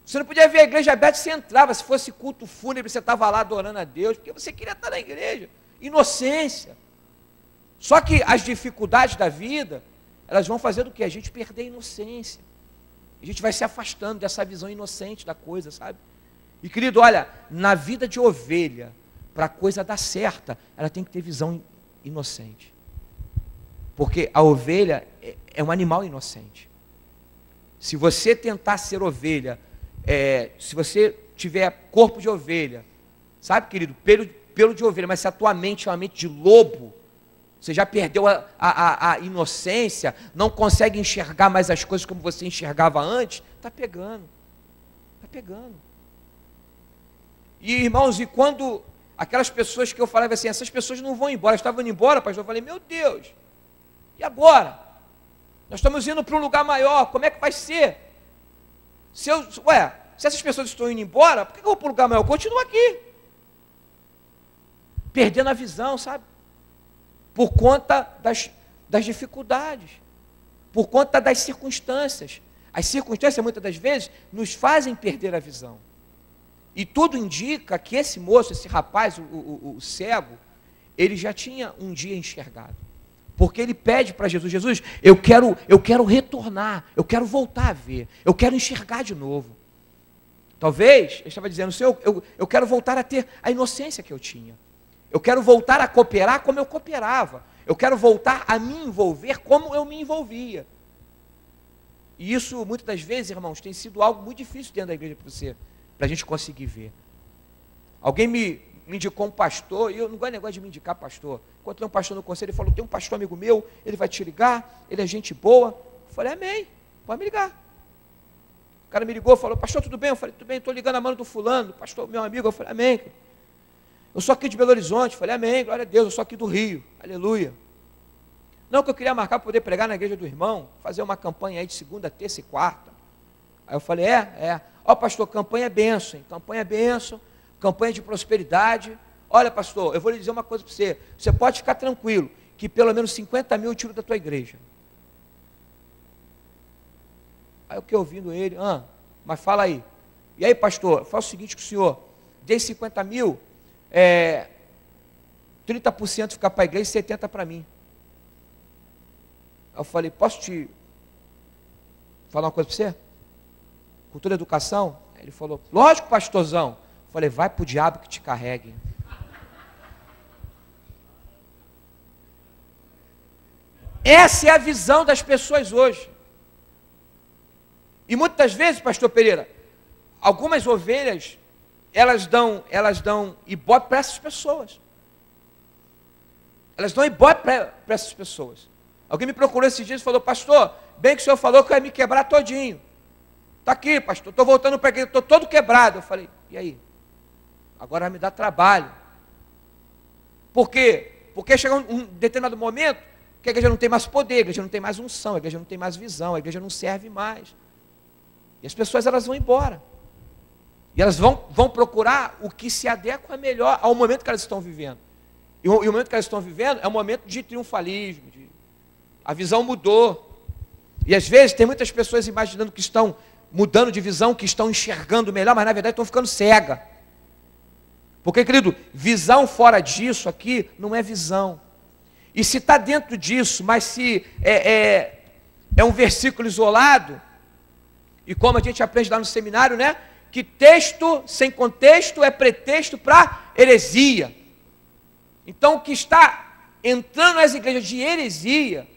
Speaker 2: Você não podia ver a igreja aberta, você entrava. Se fosse culto fúnebre, você estava lá adorando a Deus, porque você queria estar na igreja. Inocência. Só que as dificuldades da vida, elas vão fazer do quê? A gente perder a inocência. A gente vai se afastando dessa visão inocente da coisa, sabe? E querido, olha, na vida de ovelha, para a coisa dar certa, ela tem que ter visão inocente. Porque a ovelha é um animal inocente. Se você tentar ser ovelha, se você tiver corpo de ovelha, sabe, querido, pelo de ovelha, mas se a tua mente é uma mente de lobo, você já perdeu a inocência, não consegue enxergar mais as coisas como você enxergava antes, está pegando. Está pegando. E, irmãos, e quando aquelas pessoas que eu falava assim, essas pessoas não vão embora, estavam indo embora, pastor, eu falei, meu Deus, e agora? Nós estamos indo para um lugar maior, como é que vai ser? Se essas pessoas estão indo embora, por que eu vou para um lugar maior? Eu continuo aqui. Perdendo a visão, sabe? Por conta das dificuldades, por conta das circunstâncias. As circunstâncias, muitas das vezes, nos fazem perder a visão. E tudo indica que esse moço, esse rapaz, o cego, ele já tinha um dia enxergado. Porque ele pede para Jesus, Jesus, eu quero retornar, eu quero voltar a ver, eu quero enxergar de novo. Talvez, ele estava dizendo, Senhor, eu quero voltar a ter a inocência que eu tinha. Eu quero voltar a cooperar como eu cooperava. Eu quero voltar a me envolver como eu me envolvia. E isso, muitas das vezes, irmãos, tem sido algo muito difícil dentro da igreja para você, para a gente conseguir ver. Alguém me indicou um pastor, e eu não gosto de negócio de me indicar pastor. Encontrei um pastor no conselho, ele falou, tem um pastor amigo meu, ele vai te ligar, ele é gente boa. Eu falei, amém, pode me ligar. O cara me ligou, falou, pastor, tudo bem? Eu falei, tudo bem, estou ligando a mão do fulano, pastor, meu amigo. Eu falei, amém. Eu sou aqui de Belo Horizonte. Eu falei, amém, glória a Deus, eu sou aqui do Rio, aleluia. Não, que eu queria marcar para poder pregar na igreja do irmão, fazer uma campanha aí de segunda, terça e quarta. Aí eu falei, ó pastor, campanha é bênção, hein? Campanha é bênção, campanha de prosperidade. Olha pastor, eu vou lhe dizer uma coisa para você, você pode ficar tranquilo, que pelo menos 50 mil eu tiro da tua igreja. Aí eu fiquei ouvindo ele, mas fala aí. E aí pastor, faz o seguinte com o senhor, dei 50 mil, 30% ficar para a igreja e 70% para mim. Aí eu falei, posso te falar uma coisa para você? Cultura e educação? Aí ele falou, lógico, pastorzão. Eu falei, vai para o diabo que te carregue. Essa é a visão das pessoas hoje. E muitas vezes, pastor Pereira, algumas ovelhas, elas dão ibope para essas pessoas. Elas dão ibope para essas pessoas. Alguém me procurou esses dias e falou, pastor, bem que o senhor falou que eu ia me quebrar todinho. Está aqui, pastor, estou voltando para a igreja, estou todo quebrado. Eu falei, e aí? Agora vai me dar trabalho. Por quê? Porque chega um determinado momento que a igreja não tem mais poder, a igreja não tem mais unção, a igreja não tem mais visão, a igreja não serve mais. E as pessoas, elas vão embora. E elas vão procurar o que se adequa melhor ao momento que elas estão vivendo. E o momento que elas estão vivendo é um momento de triunfalismo. A visão mudou. E às vezes tem muitas pessoas imaginando que estão mudando de visão, que estão enxergando melhor, mas na verdade estão ficando cega. Porque, querido, visão fora disso aqui não é visão. E se está dentro disso, mas se é um versículo isolado, e como a gente aprende lá no seminário, né? Que texto sem contexto é pretexto para heresia. Então, o que está entrando nas igrejas de heresia,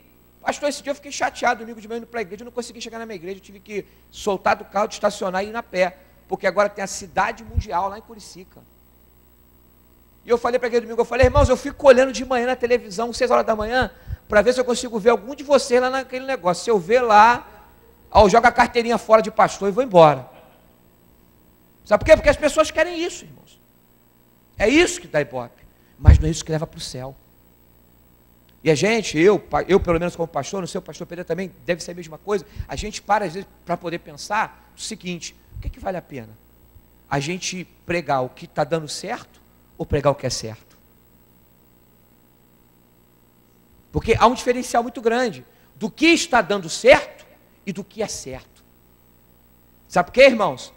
Speaker 2: pastor, esse dia eu fiquei chateado, domingo de manhã indo para a igreja, eu não consegui chegar na minha igreja, eu tive que soltar do carro, de estacionar e ir na pé, porque agora tem a cidade mundial lá em Curicica. E eu falei para a igreja domingo, eu falei, irmãos, eu fico olhando de manhã na televisão, 6 horas da manhã, para ver se eu consigo ver algum de vocês lá naquele negócio. Se eu ver lá, eu jogo a carteirinha fora de pastor e vou embora. Sabe por quê? Porque as pessoas querem isso, irmãos. É isso que dá ibope, mas não é isso que leva para o céu. E a gente, eu pelo menos como pastor, não sei, o pastor Pedro também deve ser a mesma coisa, a gente para às vezes para poder pensar o seguinte, o que vale a pena? A gente pregar o que está dando certo ou pregar o que é certo? Porque há um diferencial muito grande do que está dando certo e do que é certo. Sabe por quê, irmãos?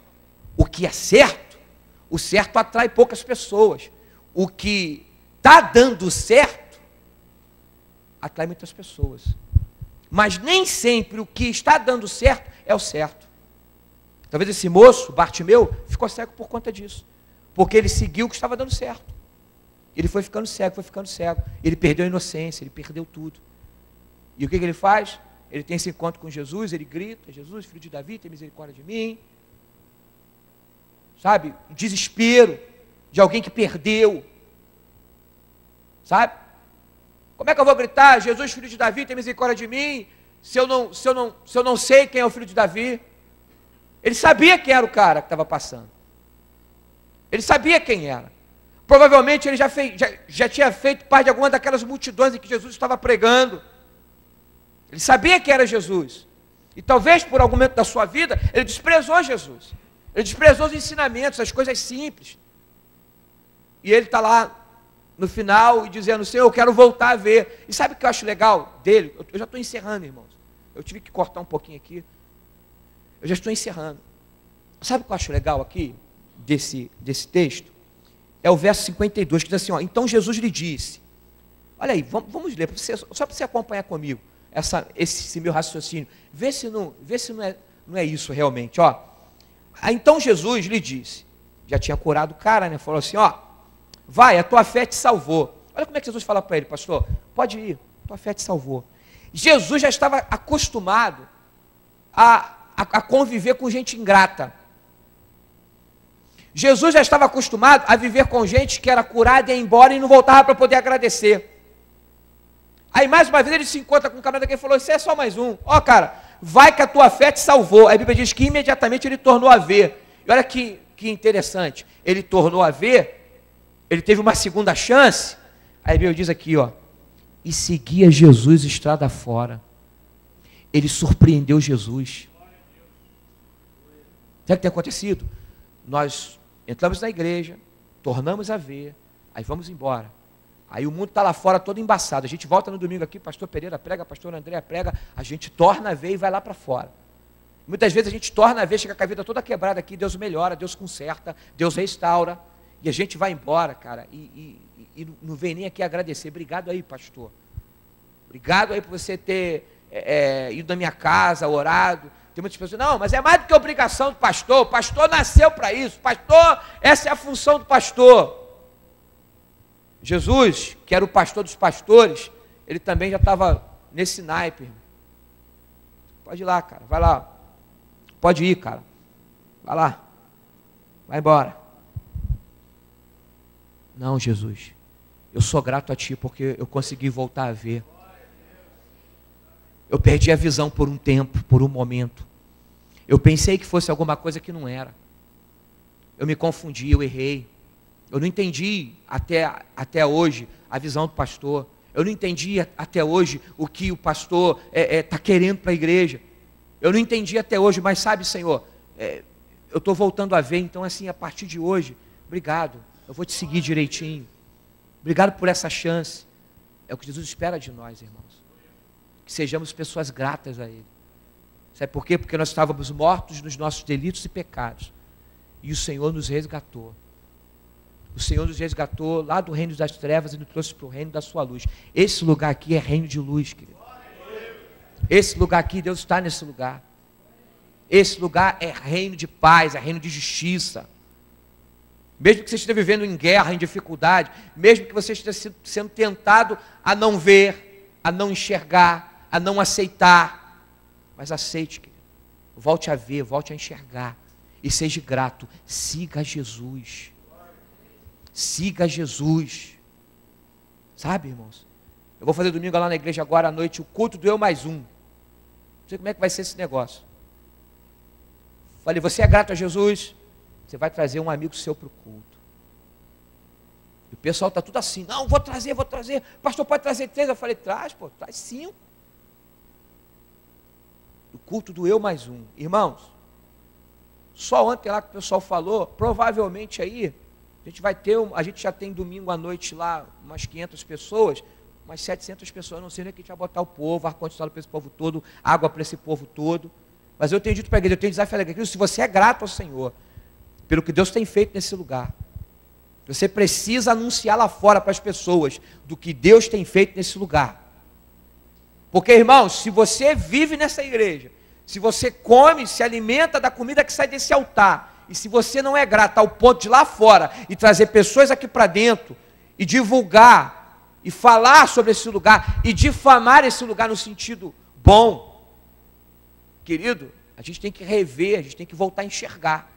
Speaker 2: o que é certo, o certo atrai poucas pessoas. O que está dando certo, atrai muitas pessoas. Mas nem sempre o que está dando certo é o certo. Talvez esse moço, Bartimeu, ficou cego por conta disso. Porque ele seguiu o que estava dando certo. Ele foi ficando cego, foi ficando cego. Ele perdeu a inocência, ele perdeu tudo. E o que ele faz? Ele tem esse encontro com Jesus, ele grita: Jesus, filho de Davi, tem misericórdia de mim. Sabe? O desespero de alguém que perdeu. Sabe? Como é que eu vou gritar: Jesus, filho de Davi, tem misericórdia de mim, se eu não sei quem é o filho de Davi? Ele sabia quem era o cara que estava passando. Ele sabia quem era. Provavelmente ele já tinha feito parte de alguma daquelas multidões em que Jesus estava pregando. Ele sabia que era Jesus. E talvez por algum momento da sua vida, ele desprezou Jesus. Ele desprezou os ensinamentos, as coisas simples. E ele está lá no final e dizendo: Senhor, eu quero voltar a ver. E sabe o que eu acho legal dele? Eu já estou encerrando, irmãos. Eu tive que cortar um pouquinho aqui. Eu já estou encerrando. Sabe o que eu acho legal aqui desse texto? É o verso 52, que diz assim, ó: então Jesus lhe disse. Olha aí, vamos ler, só para você acompanhar comigo esse meu raciocínio. Vê se não é isso realmente, ó. Então Jesus lhe disse, já tinha curado o cara, né? Falou assim, ó: vai, a tua fé te salvou. Olha como é que Jesus fala para ele: pastor, pode ir, tua fé te salvou. Jesus já estava acostumado a conviver com gente ingrata. Jesus já estava acostumado a viver com gente que era curada e ia embora e não voltava para poder agradecer. Aí mais uma vez ele se encontra com um camarada que falou: isso é só mais um. Ó, cara, vai que a tua fé te salvou. Aí a Bíblia diz que imediatamente ele tornou a ver. E olha que interessante. Ele tornou a ver, ele teve uma segunda chance. Aí a Bíblia diz aqui, ó: e seguia Jesus estrada fora. Ele surpreendeu Jesus. Sabe o que tem acontecido? Nós entramos na igreja, tornamos a ver, aí vamos embora. Aí o mundo está lá fora todo embaçado. A gente volta no domingo aqui, pastor Pereira prega, pastor André prega, a gente torna a ver e vai lá para fora. Muitas vezes a gente torna a ver, chega com a vida toda quebrada aqui, Deus melhora, Deus conserta, Deus restaura, e a gente vai embora, cara, e não vem nem aqui agradecer. Obrigado aí, pastor. Obrigado aí por você ter ido na minha casa, orado. Tem muitas pessoas: não, mas é mais do que obrigação do pastor, o pastor nasceu para isso, pastor, essa é a função do pastor. Jesus, que era o pastor dos pastores, ele também já estava nesse naipe. Pode ir lá, cara, vai lá. Pode ir, cara. Vai lá. Vai embora. Não, Jesus, eu sou grato a ti porque eu consegui voltar a ver. Eu perdi a visão por um tempo, por um momento. Eu pensei que fosse alguma coisa que não era. Eu me confundi, eu errei. Eu não entendi até hoje a visão do pastor. Eu não entendi até hoje o que o pastor está querendo para a igreja. Eu não entendi até hoje, mas sabe, Senhor, eu estou voltando a ver, então assim, a partir de hoje, obrigado, eu vou te seguir direitinho. Obrigado por essa chance. É o que Jesus espera de nós, irmãos. Que sejamos pessoas gratas a Ele. Sabe por quê? Porque nós estávamos mortos nos nossos delitos e pecados. E o Senhor nos resgatou. O Senhor nos resgatou lá do reino das trevas e nos trouxe para o reino da sua luz. Esse lugar aqui é reino de luz, querido. Esse lugar aqui, Deus está nesse lugar. Esse lugar é reino de paz, é reino de justiça. Mesmo que você esteja vivendo em guerra, em dificuldade, mesmo que você esteja sendo tentado a não ver, a não enxergar, a não aceitar, mas aceite, querido. Volte a ver, volte a enxergar e seja grato. Siga Jesus. Siga Jesus. Sabe, irmãos? Eu vou fazer domingo lá na igreja agora à noite o culto do Eu Mais Um. Não sei como é que vai ser esse negócio. Falei: você é grato a Jesus? Você vai trazer um amigo seu para o culto. E o pessoal está tudo assim: não, vou trazer. Pastor, pode trazer 3? Eu falei: traz, pô, traz 5. O culto do Eu Mais Um. Irmãos, só ontem lá que o pessoal falou, provavelmente aí, a gente já tem domingo à noite lá umas 500 pessoas, umas 700 pessoas, não sei nem que a gente vai botar o povo, ar-condicionado para esse povo todo, água para esse povo todo. Mas eu tenho dito para a igreja, eu tenho desafiado a igreja: se você é grato ao Senhor, pelo que Deus tem feito nesse lugar. Você precisa anunciar lá fora para as pessoas do que Deus tem feito nesse lugar. Porque, irmãos, se você vive nessa igreja, se você come, se alimenta da comida que sai desse altar, e se você não é grato ao ponto de ir lá fora e trazer pessoas aqui para dentro e divulgar e falar sobre esse lugar e difamar esse lugar no sentido bom, querido, a gente tem que rever, a gente tem que voltar a enxergar.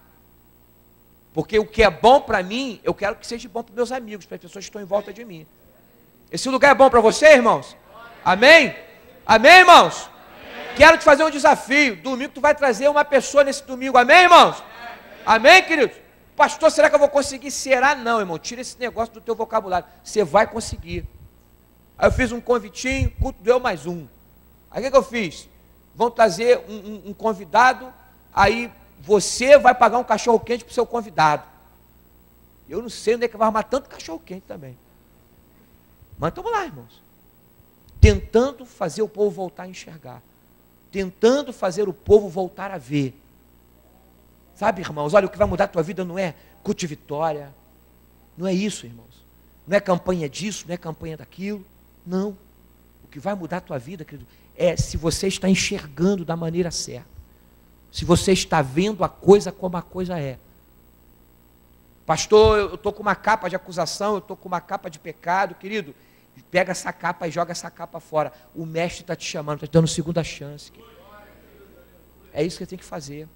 Speaker 2: Porque o que é bom para mim, eu quero que seja bom para meus amigos, para as pessoas que estão em volta de mim. Esse lugar é bom para você, irmãos? Amém? Amém, irmãos? Amém. Quero te fazer um desafio. Domingo tu vai trazer uma pessoa nesse domingo. Amém, irmãos? Amém, queridos? Pastor, será que eu vou conseguir? Será não, irmão. Tira esse negócio do teu vocabulário. Você vai conseguir. Aí eu fiz um convitinho, culto deu mais um. Aí o que eu fiz? Vão trazer um convidado, aí você vai pagar um cachorro quente para o seu convidado. Eu não sei onde é que vai arrumar tanto cachorro quente também. Mas estamos lá, irmãos. Tentando fazer o povo voltar a enxergar. Tentando fazer o povo voltar a ver. Sabe, irmãos, olha, o que vai mudar a tua vida não é culto de vitória. Não é isso, irmãos. Não é campanha disso, não é campanha daquilo. Não. O que vai mudar a tua vida, querido, é se você está enxergando da maneira certa. Se você está vendo a coisa como a coisa é. Pastor, eu estou com uma capa de acusação, eu estou com uma capa de pecado, querido. Pega essa capa e joga essa capa fora. O mestre está te chamando, está te dando segunda chance. Querido. É isso que você tem que fazer.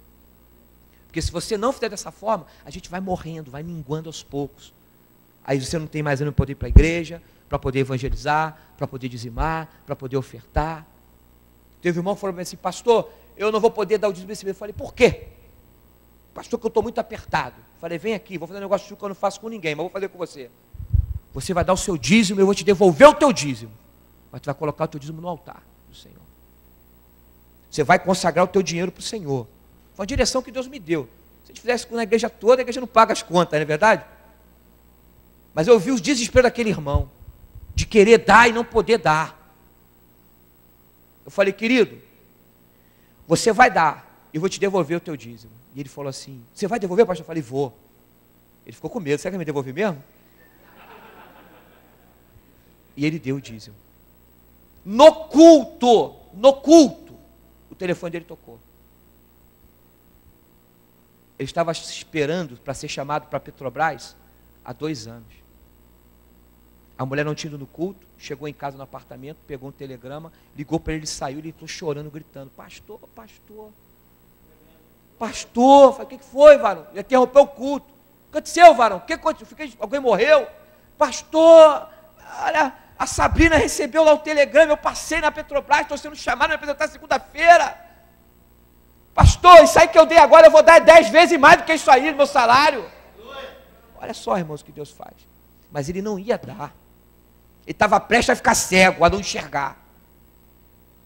Speaker 2: Porque se você não fizer dessa forma, a gente vai morrendo, vai minguando aos poucos. Aí você não tem mais ainda poder ir para a igreja, para poder evangelizar, para poder dizimar, para poder ofertar. Teve um irmão que falou assim, pastor, eu não vou poder dar o dízimo desse mês. Eu falei, por quê? Pastor, que eu estou muito apertado. Eu falei, vem aqui, vou fazer um negócio que eu não faço com ninguém, mas vou fazer com você. Você vai dar o seu dízimo, eu vou te devolver o teu dízimo. Mas tu vai colocar o teu dízimo no altar do Senhor. Você vai consagrar o teu dinheiro para o Senhor. Foi a direção que Deus me deu. Se a gente fizesse na igreja toda, a igreja não paga as contas, não é verdade? Mas eu vi os desesperos daquele irmão, de querer dar e não poder dar. Eu falei, querido, você vai dar, eu vou te devolver o teu dízimo. E ele falou assim, você vai devolver, pastor? Eu falei, vou. Ele ficou com medo, será que vai me devolver mesmo? E ele deu o dízimo. No culto, o telefone dele tocou. Ele estava esperando para ser chamado para a Petrobras há 2 anos. A mulher não tinha ido no culto, chegou em casa no apartamento, pegou um telegrama, ligou para ele, ele saiu, ele entrou chorando, gritando, pastor, falei, o que foi, varão? Ele interrompeu o culto. O que aconteceu, varão? O que aconteceu? Alguém morreu? Pastor, olha, a Sabrina recebeu lá o telegrama, eu passei na Petrobras, estou sendo chamado para apresentar segunda-feira. Pastor, isso aí que eu dei agora, eu vou dar 10 vezes mais do que isso aí no meu salário. Olha só, irmãos, o que Deus faz. Mas ele não ia dar. Ele estava prestes a ficar cego, a não enxergar.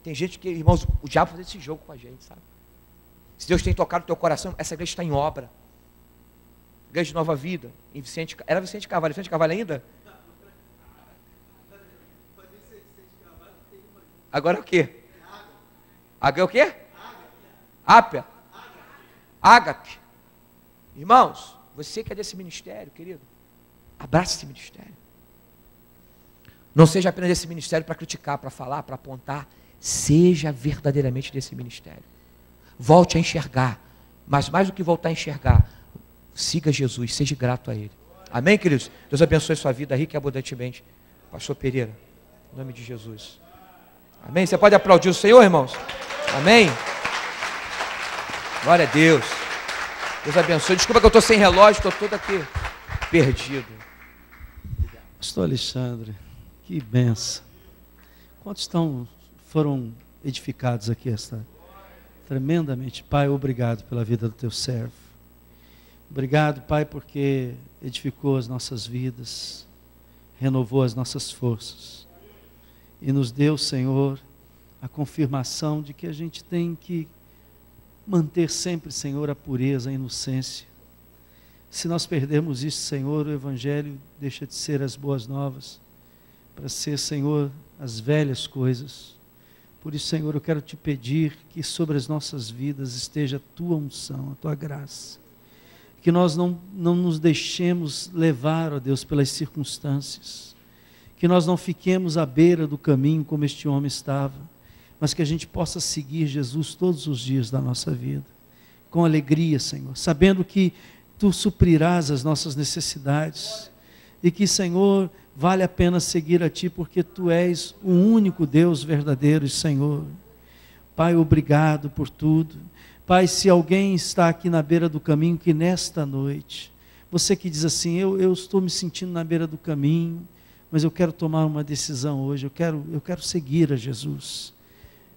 Speaker 2: Tem gente que, irmãos, o diabo faz esse jogo com a gente, sabe? Se Deus tem tocado o teu coração, essa igreja está em obra. Igreja de Nova Vida, em Vicente, era Vicente Carvalho ainda? Agora é o quê? Agora é o quê? Ápia. Ágape. Irmãos, você que é desse ministério, querido, abraça esse ministério. Não seja apenas desse ministério para criticar, para falar, para apontar. Seja verdadeiramente desse ministério. Volte a enxergar. Mas mais do que voltar a enxergar, siga Jesus, seja grato a Ele. Amém, queridos? Deus abençoe sua vida rica e abundantemente. Pastor Pereira, em nome de Jesus. Amém? Você pode aplaudir o Senhor, irmãos? Amém? Glória a Deus. Deus abençoe. Desculpa que eu estou sem relógio, estou todo aqui perdido.
Speaker 1: Pastor Alexandre, que benção. Quantos foram edificados aqui tremendamente? Pai, obrigado pela vida do teu servo. Obrigado, Pai, porque edificou as nossas vidas, renovou as nossas forças e nos deu, Senhor, a confirmação de que a gente tem que manter sempre, Senhor, a pureza, a inocência. Se nós perdermos isso, Senhor, o Evangelho deixa de ser as boas novas, para ser, Senhor, as velhas coisas. Por isso, Senhor, eu quero te pedir que sobre as nossas vidas esteja a tua unção, a tua graça. que nós não nos deixemos levar, ó Deus, pelas circunstâncias, que nós não fiquemos à beira do caminho como este homem estava, mas que a gente possa seguir Jesus todos os dias da nossa vida, com alegria, Senhor, sabendo que Tu suprirás as nossas necessidades, e que, Senhor, vale a pena seguir a Ti, porque Tu és o único Deus verdadeiro e Senhor. Pai, obrigado por tudo. Pai, se alguém está aqui na beira do caminho, que nesta noite, você que diz assim, eu estou me sentindo na beira do caminho, mas eu quero tomar uma decisão hoje, eu quero seguir a Jesus,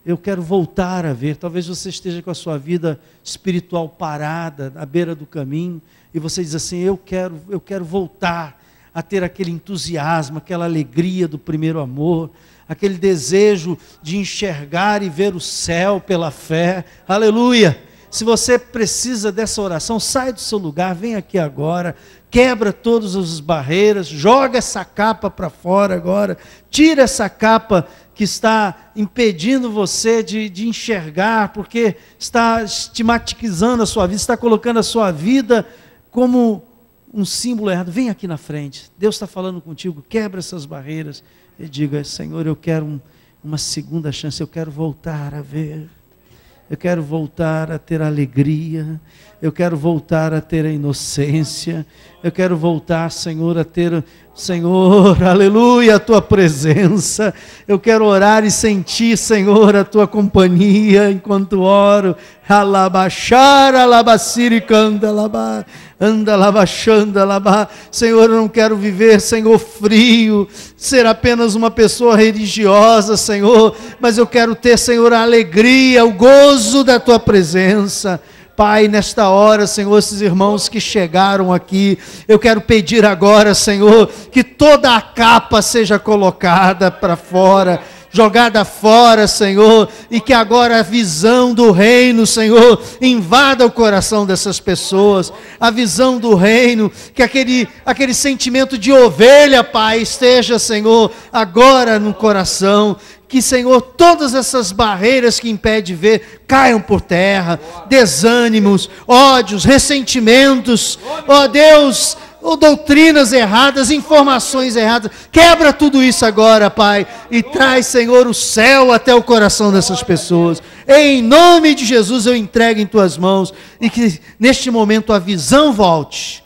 Speaker 1: eu quero voltar a ver. Talvez você esteja com a sua vida espiritual parada, à beira do caminho, e você diz assim, eu quero voltar a ter aquele entusiasmo, aquela alegria do primeiro amor, aquele desejo de enxergar e ver o céu pela fé. Aleluia! Se você precisa dessa oração, sai do seu lugar, vem aqui agora, quebra todas as barreiras, joga essa capa para fora agora, tira essa capa que está impedindo você de enxergar, porque está estigmatizando a sua vida, está colocando a sua vida como um símbolo errado. Vem aqui na frente, Deus está falando contigo, quebra essas barreiras e diga, Senhor, eu quero uma segunda chance, eu quero voltar a ver, eu quero voltar a ter alegria, eu quero voltar a ter a inocência, eu quero voltar, Senhor, a ter, Senhor, aleluia, a Tua presença. Eu quero orar e sentir, Senhor, a Tua companhia enquanto oro. Alabachar, alabaciri, canda, alabá, anda, alabachanda, alabá. Senhor, eu não quero viver, Senhor, frio, ser apenas uma pessoa religiosa, Senhor, mas eu quero ter, Senhor, a alegria, o gozo da Tua presença. Pai, nesta hora, Senhor, esses irmãos que chegaram aqui, eu quero pedir agora, Senhor, que toda a capa seja colocada para fora, jogada fora, Senhor, e que agora a visão do reino, Senhor, invada o coração dessas pessoas, a visão do reino, que aquele sentimento de ovelha, Pai, esteja, Senhor, agora no coração, que, Senhor, todas essas barreiras que impedem ver, caiam por terra, desânimos, ódios, ressentimentos, ó Deus, ou doutrinas erradas, informações erradas, quebra tudo isso agora, Pai, e traz, Senhor, o céu até o coração dessas pessoas. Em nome de Jesus eu entrego em Tuas mãos, e que neste momento a visão volte,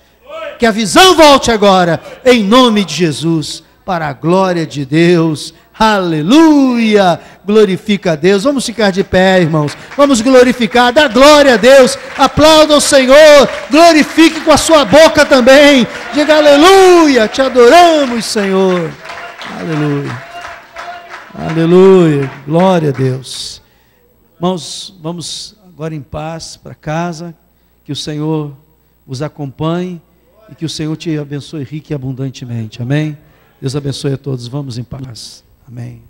Speaker 1: que a visão volte agora, em nome de Jesus, para a glória de Deus. Aleluia, glorifica a Deus. Vamos ficar de pé, irmãos, vamos glorificar, dá glória a Deus, aplauda o Senhor, glorifique com a sua boca também, diga aleluia, te adoramos, Senhor, aleluia, aleluia, glória a Deus. Irmãos, vamos agora em paz para casa, que o Senhor os acompanhe e que o Senhor te abençoe rica e abundantemente, amém? Deus abençoe a todos, vamos em paz. Amém.